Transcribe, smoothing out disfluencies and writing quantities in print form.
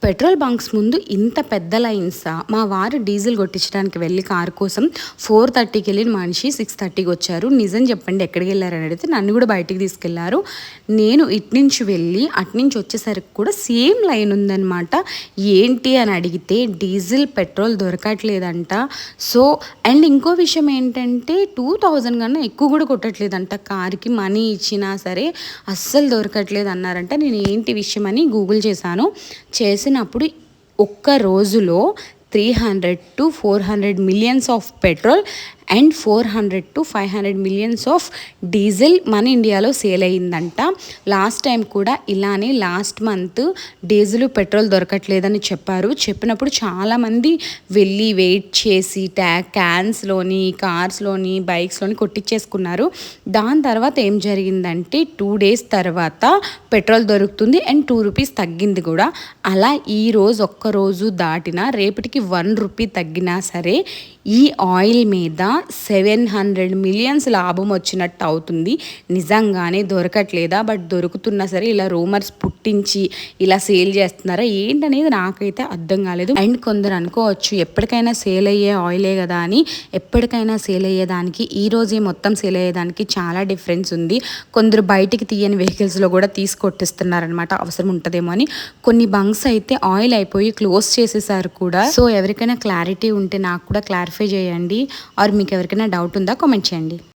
Petrol bunks ముందు ఇంత పెద్ద లైన్సా? మా వారు డీజిల్ కొట్టించడానికి వెళ్ళి కారు కోసం 4:30కి వెళ్ళిన మనిషి 6:30కి వచ్చారు. నిజం చెప్పండి ఎక్కడికి వెళ్ళారని అడిగితే నన్ను కూడా బయటికి తీసుకెళ్లారు. నేను ఇట్నుంచి వెళ్ళి అట్నుంచి వచ్చేసరికి కూడా సేమ్ లైన్ ఉందన్నమాట. ఏంటి అని అడిగితే డీజిల్ పెట్రోల్ దొరకట్లేదంట. సో అండ్ ఇంకో విషయం ఏంటంటే 2000 కన్నా ఎక్కువ కూడా కొట్టట్లేదంట. కార్కి మనీ ఇచ్చినా సరే అస్సలు దొరకట్లేదు అన్నారంట. నేను ఏంటి విషయం అని గూగుల్ చేసినప్పుడు ఒక్క రోజులో 300 to 400 millions of petrol and 400 to 500 millions of diesel మన ఇండియాలో సేల్ అయ్యిందంట. లాస్ట్ టైం కూడా ఇలానే లాస్ట్ మంత్ డీజిల్ పెట్రోల్ దొరకట్లేదని చెప్పినప్పుడు చాలామంది వెళ్ళి వెయిట్ చేసి క్యాన్స్లోని కార్స్లోని బైక్స్లోని కొట్టించేసుకున్నారు. దాని తర్వాత ఏం జరిగిందంటే 2 days తర్వాత పెట్రోల్ దొరుకుతుంది అండ్ 2 రూపీస్ తగ్గింది కూడా. అలా ఈరోజు ఒక్కరోజు దాటినా రేపటికి 1 రూపీ తగ్గినా సరే ఈ ఆయిల్ మీద 700 మిలియన్స్ లాభం వచ్చినట్టు అవుతుంది. నిజంగానే దొరకట్లేదా? బట్ దొరుకుతున్నా సరే ఇలా రూమర్స్ పుట్టించి ఇలా సేల్ చేస్తున్నారా ఏంటనేది నాకైతే అర్థం కాలేదు. అండ్ కొందరు అనుకోవచ్చు ఎప్పటికైనా సేల్ అయ్యే ఆయిలే కదా అని. ఎప్పటికైనా సేల్ అయ్యేదానికి ఈ రోజే మొత్తం సేల్ అయ్యేదానికి చాలా డిఫరెన్స్ ఉంది. కొందరు బయటికి తీయని వెహికల్స్లో కూడా తీసుకొట్టిస్తున్నారనమాట, అవసరం ఉంటుందేమో అని. కొన్ని బంక్స్ అయితే ఆయిల్ అయిపోయి క్లోజ్ చేసేసారు కూడా. సో ఎవరికైనా క్లారిటీ ఉంటే నాకు కూడా క్లారిఫై చేయండి. ఆర్ మీకు ఎవరికైనా డౌట్ ఉందా కామెంట్ చేయండి.